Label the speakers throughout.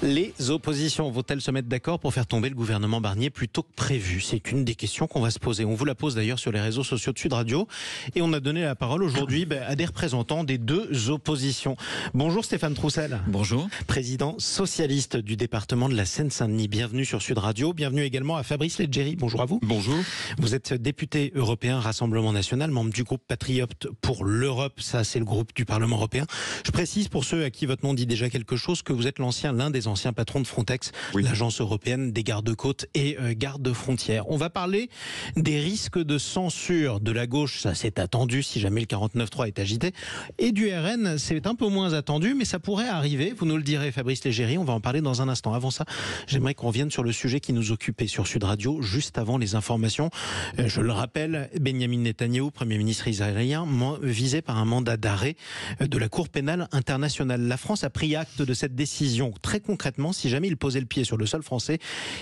Speaker 1: Les oppositions vont-elles se mettre d'accord pour faire tomber le gouvernement Barnier plus tôt que prévu? C'est une des questions qu'on va se poser. On vous la pose d'ailleurs sur les réseaux sociaux de Sud Radio. Et on a donné la parole aujourd'hui à des représentants des deux oppositions. Bonjour Stéphane Troussel.
Speaker 2: Bonjour.
Speaker 1: Président socialiste du département de la Seine-Saint-Denis. Bienvenue sur Sud Radio. Bienvenue également à Fabrice Leggeri. Bonjour à vous.
Speaker 3: Bonjour.
Speaker 1: Vous êtes député européen Rassemblement National, membre du groupe Patriotes pour l'Europe. Ça, c'est le groupe du Parlement européen. Je précise pour ceux à qui votre nom dit déjà quelque chose que vous êtes l'un des anciens patrons de Frontex,
Speaker 3: oui,
Speaker 1: l'agence européenne des gardes-côtes et gardes-frontières. On va parler des risques de censure de la gauche, ça c'est attendu si jamais le 49.3 est agité, et du RN, c'est un peu moins attendu, mais ça pourrait arriver, vous nous le direz Fabrice Leggeri, on va en parler dans un instant. Avant ça, j'aimerais qu'on revienne sur le sujet qui nous occupait sur Sud Radio, juste avant les informations. Je le rappelle, Benyamin Netanyahou, Premier ministre israélien, visé par un mandat d'arrêt de la Cour pénale internationale. La France a pris acte de cette décision. Très concrètement, si jamais il posait le pied sur le sol français,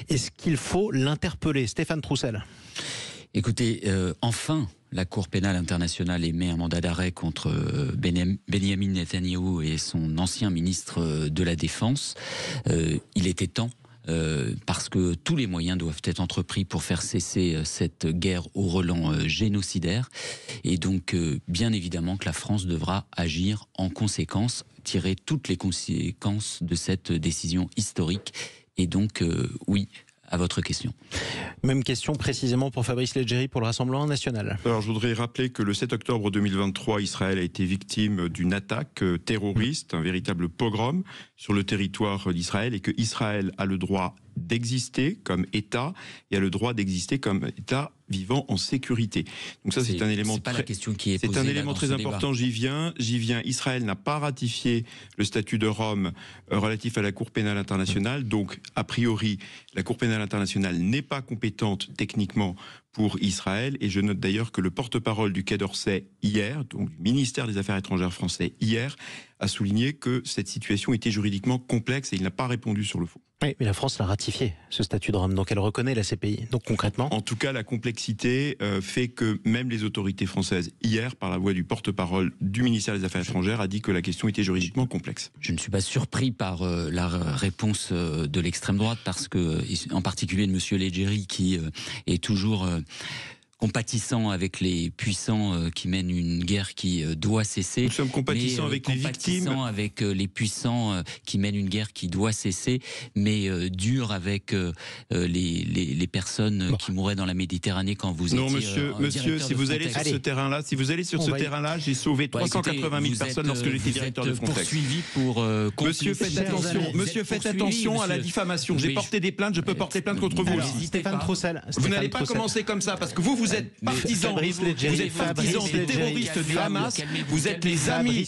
Speaker 1: est-ce qu'il faut l'interpeller? Stéphane Troussel.
Speaker 2: Écoutez, enfin, la Cour pénale internationale émet un mandat d'arrêt contre Benyamin Netanyahou et son ancien ministre de la Défense. Il était temps. Parce que tous les moyens doivent être entrepris pour faire cesser cette guerre au relent génocidaire. Et donc, bien évidemment que la France devra agir en conséquence, tirer toutes les conséquences de cette décision historique. Et donc, oui, à votre question.
Speaker 1: Même question précisément pour Fabrice Leggeri pour le Rassemblement National.
Speaker 3: Alors je voudrais rappeler que le 7 octobre 2023, Israël a été victime d'une attaque terroriste, un véritable pogrom sur le territoire d'Israël, et que Israël a le droit d'exister comme État et a le droit d'exister comme État vivant en sécurité. Donc ça c'est un élément
Speaker 2: pas la question qui est posée.
Speaker 3: C'est un élément
Speaker 2: là,
Speaker 3: très important. J'y viens. Israël n'a pas ratifié le statut de Rome relatif à la Cour pénale internationale. Donc a priori la Cour pénale internationale n'est pas compétente techniquement pour Israël, et je note d'ailleurs que le porte-parole du Quai d'Orsay hier, donc du ministère des Affaires étrangères français hier, a souligné que cette situation était juridiquement complexe et il n'a pas répondu sur le fond.
Speaker 1: Oui, mais la France l'a ratifié, ce statut de Rome, donc elle reconnaît la CPI. Donc concrètement...
Speaker 3: En tout cas, la complexité fait que même les autorités françaises, hier, par la voix du porte-parole du ministère des Affaires étrangères, a dit que la question était juridiquement complexe.
Speaker 2: Je ne suis pas surpris par la réponse de l'extrême droite, parce que, en particulier de M. Leggeri, qui est toujours... compatissant avec les puissants qui mènent une guerre qui doit cesser.
Speaker 3: Nous sommes compatissants avec les victimes.
Speaker 2: Avec les puissants qui mènent une guerre qui doit cesser, mais dur avec les personnes qui mouraient dans la Méditerranée quand vous étiez...
Speaker 3: Non, monsieur, si vous allez sur ce terrain-là, j'ai sauvé 380 000 personnes lorsque j'étais directeur de Frontex.
Speaker 2: Poursuivi pour
Speaker 3: Monsieur, faites attention à la diffamation. J'ai porté des plaintes, je peux porter plainte contre vous aussi.
Speaker 1: Stéphane Troussel.
Speaker 3: Vous n'allez pas commencer comme ça, parce que vous êtes partisans des terroristes du Hamas. Vous êtes les amis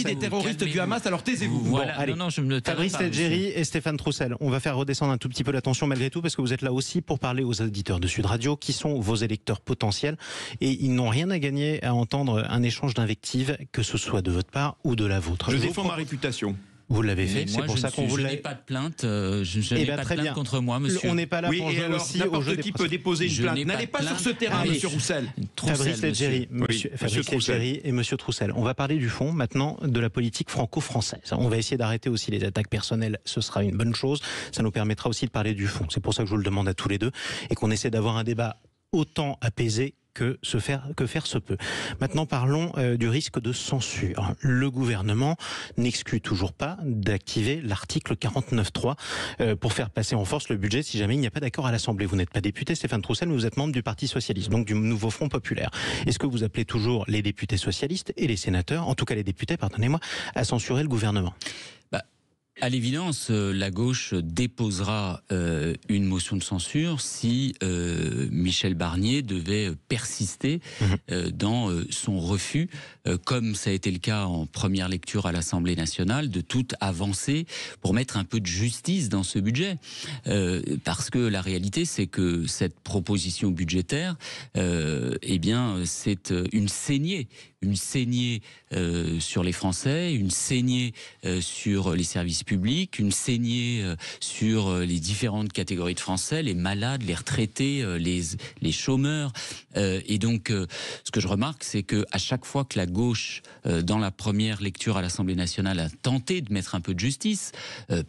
Speaker 3: des terroristes du Hamas. Alors taisez-vous.
Speaker 2: Voilà.
Speaker 1: Bon, allez.
Speaker 2: Non, je me le tairai
Speaker 1: Fabrice
Speaker 2: pas,
Speaker 1: Leggeri et Stéphane Troussel. On va faire redescendre un tout petit peu la tension malgré tout, parce que vous êtes là aussi pour parler aux auditeurs de Sud Radio, qui sont vos électeurs potentiels, et ils n'ont rien à gagner à entendre un échange d'invectives, que ce soit de votre part ou de la vôtre.
Speaker 3: Je défends ma réputation.
Speaker 1: Vous l'avez fait, c'est pour ça qu'on vous l'a...
Speaker 2: Je n'ai pas de plainte, je n'ai pas de plainte contre moi, monsieur.
Speaker 1: On n'est pas là pour jouer aussi au jeu des
Speaker 3: qui peut déposer une plainte. N'allez pas sur ce terrain, monsieur Roussel.
Speaker 1: Fabrice Leggeri, Fabrice Leggeri et monsieur Troussel. On va parler du fond maintenant, de la politique franco-française. On va essayer d'arrêter aussi les attaques personnelles, ce sera une bonne chose. Ça nous permettra aussi de parler du fond. C'est pour ça que je vous le demande à tous les deux, et qu'on essaie d'avoir un débat autant apaisé que faire se peut. Maintenant, parlons du risque de censure. Le gouvernement n'exclut toujours pas d'activer l'article 49.3 pour faire passer en force le budget si jamais il n'y a pas d'accord à l'Assemblée. Vous n'êtes pas député, Stéphane Troussel, mais vous êtes membre du Parti Socialiste, donc du Nouveau Front Populaire. Est-ce que vous appelez toujours les députés socialistes et les sénateurs, en tout cas les députés, pardonnez-moi, à censurer le gouvernement ?
Speaker 2: À l'évidence, la gauche déposera une motion de censure si Michel Barnier devait persister dans son refus, comme ça a été le cas en première lecture à l'Assemblée nationale, de toute avancée pour mettre un peu de justice dans ce budget. Parce que la réalité, c'est que cette proposition budgétaire, eh bien, c'est une saignée une saignée sur les Français, une saignée sur les services publics, une saignée sur les différentes catégories de Français, les malades, les retraités, les chômeurs. Et donc, ce que je remarque, c'est qu'à chaque fois que la gauche, dans la première lecture à l'Assemblée nationale, a tenté de mettre un peu de justice,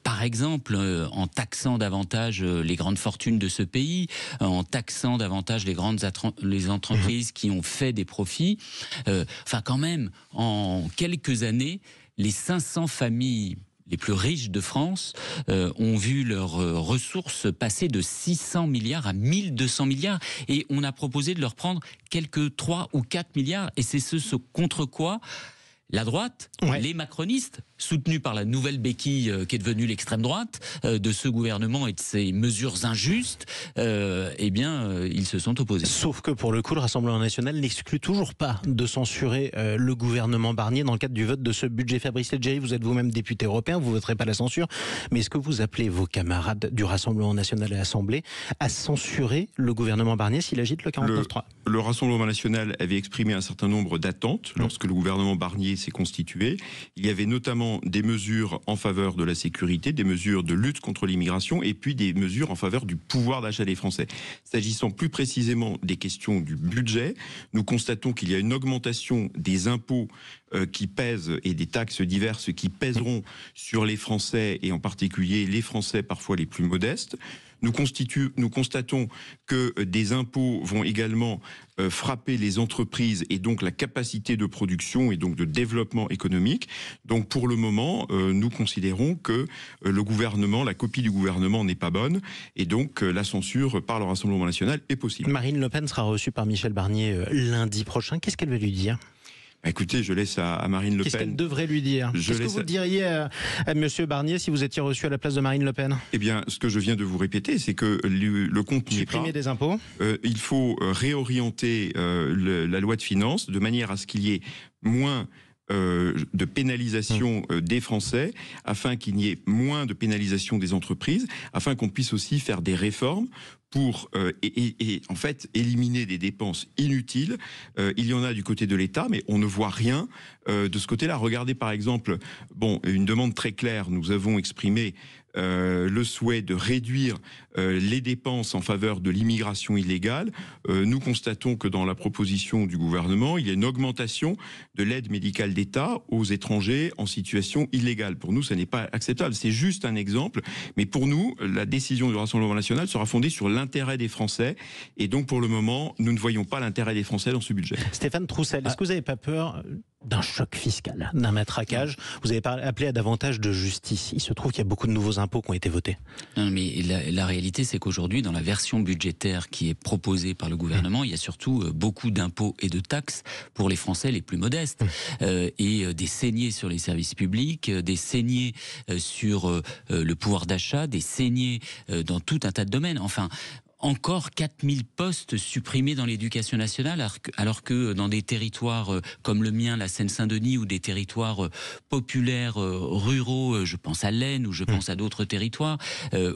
Speaker 2: par exemple en taxant davantage les grandes fortunes de ce pays, en taxant davantage les entreprises qui ont fait des profits, enfin quand même, en quelques années, les 500 familles les plus riches de France ont vu leurs ressources passer de 600 milliards à 1200 milliards. Et on a proposé de leur prendre quelques 3 ou 4 milliards. Et c'est ce contre quoi la droite, les macronistes, soutenus par la nouvelle béquille qui est devenue l'extrême droite de ce gouvernement et de ses mesures injustes, ils se sont opposés.
Speaker 1: Sauf que pour le coup, le Rassemblement national n'exclut toujours pas de censurer le gouvernement Barnier dans le cadre du vote de ce budget. Fabrice Leggeri, vous êtes vous-même député européen, vous ne voterez pas la censure, mais est-ce que vous appelez vos camarades du Rassemblement national à l'Assemblée à censurer le gouvernement Barnier s'il agite le 49.3 ?
Speaker 3: Le Rassemblement national avait exprimé un certain nombre d'attentes lorsque le gouvernement Barnier s'est constitué. Il y avait notamment des mesures en faveur de la sécurité, des mesures de lutte contre l'immigration et puis des mesures en faveur du pouvoir d'achat des Français. S'agissant plus précisément des questions du budget, nous constatons qu'il y a une augmentation des impôts qui pèsent et des taxes diverses qui pèseront sur les Français et en particulier les Français parfois les plus modestes. Nous constatons que des impôts vont également frapper les entreprises et donc la capacité de production et donc de développement économique. Donc pour le moment, nous considérons que le gouvernement, la copie du gouvernement n'est pas bonne et donc la censure par le Rassemblement national est possible.
Speaker 1: Marine Le Pen sera reçue par Michel Barnier lundi prochain. Qu'est-ce qu'elle va lui dire ?
Speaker 3: Écoutez, je laisse à Marine Le Pen.
Speaker 1: Qu'est-ce qu'elle devrait lui dire ? Qu'est-ce que vous diriez à M. Barnier si vous étiez reçu à la place de Marine Le Pen ?
Speaker 3: Eh bien, ce que je viens de vous répéter, c'est que le compte n'y est pas.
Speaker 1: Supprimer des impôts ?
Speaker 3: Il faut réorienter la loi de finances de manière à ce qu'il y ait moins de pénalisation des Français, afin qu'il n'y ait moins de pénalisation des entreprises, afin qu'on puisse aussi faire des réformes pour en fait éliminer des dépenses inutiles. Il y en a du côté de l'État, mais on ne voit rien de ce côté-là. Regardez par exemple, une demande très claire, nous avons exprimé le souhait de réduire les dépenses en faveur de l'immigration illégale. Nous constatons que dans la proposition du gouvernement, il y a une augmentation de l'aide médicale d'État aux étrangers en situation illégale. Pour nous, ça n'est pas acceptable. C'est juste un exemple, mais pour nous, la décision du Rassemblement national sera fondée sur l'intérêt des Français, et donc pour le moment, nous ne voyons pas l'intérêt des Français dans ce budget.
Speaker 1: Stéphane Troussel, est-ce que vous n'avez pas peur d'un choc fiscal, d'un matraquage ? Vous avez appelé à davantage de justice. Il se trouve qu'il y a beaucoup de nouveaux impôts qui ont été votés.
Speaker 2: Non, mais la réalité, c'est qu'aujourd'hui, dans la version budgétaire qui est proposée par le gouvernement, il y a surtout beaucoup d'impôts et de taxes pour les Français les plus modestes. Et des saignées sur les services publics, des saignées sur le pouvoir d'achat, des saignées dans tout un tas de domaines. Enfin, encore 4000 postes supprimés dans l'éducation nationale, alors que dans des territoires comme le mien, la Seine-Saint-Denis, ou des territoires populaires ruraux, je pense à l'Aisne ou je pense à d'autres territoires,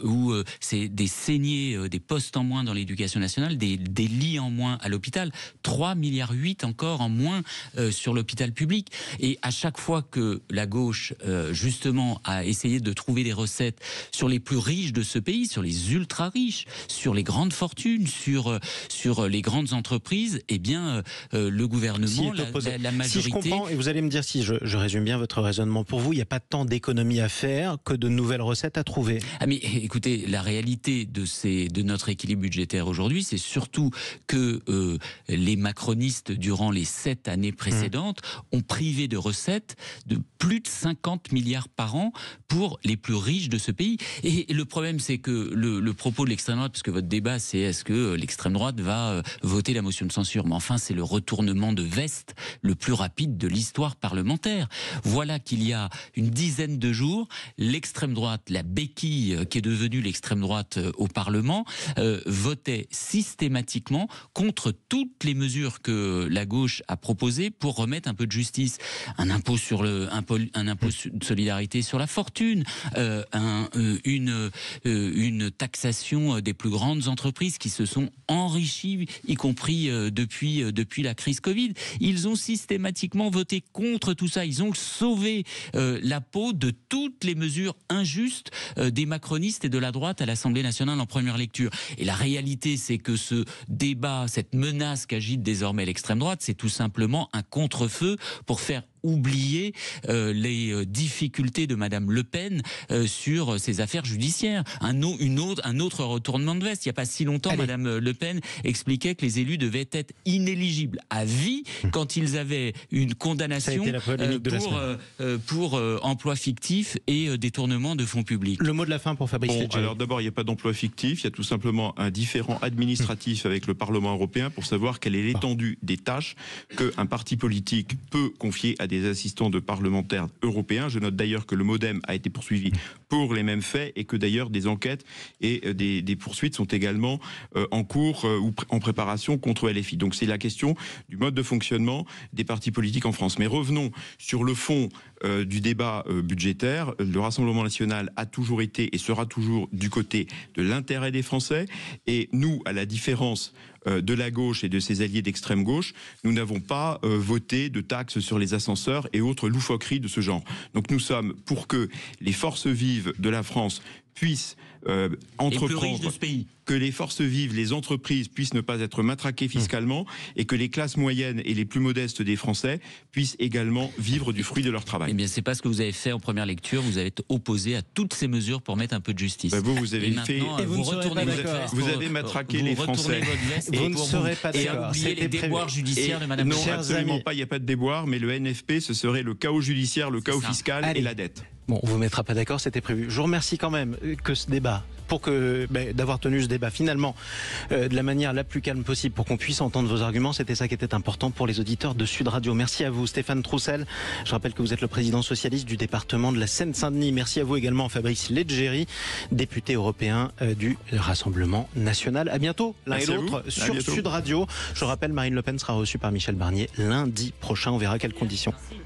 Speaker 2: où c'est des saignées, des postes en moins dans l'éducation nationale, des lits en moins à l'hôpital, 3,8 milliards encore en moins sur l'hôpital public. Et à chaque fois que la gauche, justement, a essayé de trouver des recettes sur les plus riches de ce pays, sur les ultra-riches, sur les grandes fortunes, sur les grandes entreprises, eh bien, le gouvernement, la majorité...
Speaker 1: Si je comprends, et vous allez me dire si je résume bien votre raisonnement, pour vous, il n'y a pas tant d'économies à faire que de nouvelles recettes à trouver.
Speaker 2: Ah mais écoutez, la réalité de notre équilibre budgétaire aujourd'hui, c'est surtout que les macronistes, durant les 7 années précédentes, ont privé de recettes de plus de 50 milliards par an pour les plus riches de ce pays. Et le problème, c'est que le propos de l'extrême droite, parce que votre débat, c'est est-ce que l'extrême droite va voter la motion de censure, mais enfin, c'est le retournement de veste le plus rapide de l'histoire parlementaire. Voilà qu'il y a une dizaine de jours, l'extrême droite, la béquille qui est devenue l'extrême droite au Parlement, votait systématiquement contre toutes les mesures que la gauche a proposées pour remettre un peu de justice. Un impôt un impôt de solidarité sur la fortune, une taxation des plus grandes entreprises qui se sont enrichies, y compris depuis la crise Covid. Ils ont systématiquement voté contre tout ça. Ils ont sauvé la peau de toutes les mesures injustes des macronistes et de la droite à l'Assemblée nationale en première lecture. Et la réalité, c'est que ce débat, cette menace qu'agite désormais l'extrême droite, c'est tout simplement un contre-feu pour faire oublier les difficultés de Madame Le Pen sur ses affaires judiciaires. Un autre retournement de veste. Il n'y a pas si longtemps, Madame Le Pen expliquait que les élus devaient être inéligibles à vie quand ils avaient une condamnation pour emploi fictif et détournement de fonds publics.
Speaker 1: Le mot de la fin pour Fabrice Leggeri.
Speaker 3: Alors d'abord, il n'y a pas d'emploi fictif, il y a tout simplement un différend administratif avec le Parlement européen pour savoir quelle est l'étendue des tâches qu'un parti politique peut confier à des assistants de parlementaires européens. Je note d'ailleurs que le MoDem a été poursuivi pour les mêmes faits et que d'ailleurs des enquêtes et des poursuites sont également en cours ou en préparation contre LFI. Donc c'est la question du mode de fonctionnement des partis politiques en France. Mais revenons sur le fond du débat budgétaire. Le Rassemblement national a toujours été et sera toujours du côté de l'intérêt des Français. Et nous, à la différence de la gauche et de ses alliés d'extrême gauche, nous n'avons pas voté de taxes sur les ascenseurs et autres loufoqueries de ce genre. Donc nous sommes pour que les forces vives de la France puissent entreprendre,
Speaker 2: de ce pays.
Speaker 3: Que les forces vives, les entreprises puissent ne pas être matraquées fiscalement et que les classes moyennes et les plus modestes des Français puissent également vivre du fruit de leur travail.
Speaker 2: Eh bien, c'est pas ce que vous avez fait en première lecture. Vous avez été opposé à toutes ces mesures pour mettre un peu de justice.
Speaker 3: Vous avez fait.
Speaker 2: Et vous retournez votre veste.
Speaker 3: Vous avez matraqué les Français.
Speaker 1: Vous ne serez pas
Speaker 2: et
Speaker 1: d'accord.
Speaker 2: oublier les déboires judiciaires de Madame.
Speaker 3: Non, absolument pas. Il n'y a pas de déboire, mais le NFP, ce serait le chaos judiciaire, le chaos fiscal et la dette.
Speaker 1: Bon, on vous mettra pas d'accord, c'était prévu. Je vous remercie quand même que ce débat, d'avoir tenu ce débat finalement de la manière la plus calme possible pour qu'on puisse entendre vos arguments. C'était ça qui était important pour les auditeurs de Sud Radio. Merci à vous, Stéphane Troussel. Je rappelle que vous êtes le président socialiste du département de la Seine-Saint-Denis. Merci à vous également, Fabrice Leggeri, député européen du Rassemblement national. À bientôt, l'un et l'autre, sur Sud Radio. Je rappelle, Marine Le Pen sera reçue par Michel Barnier lundi prochain. On verra quelles conditions.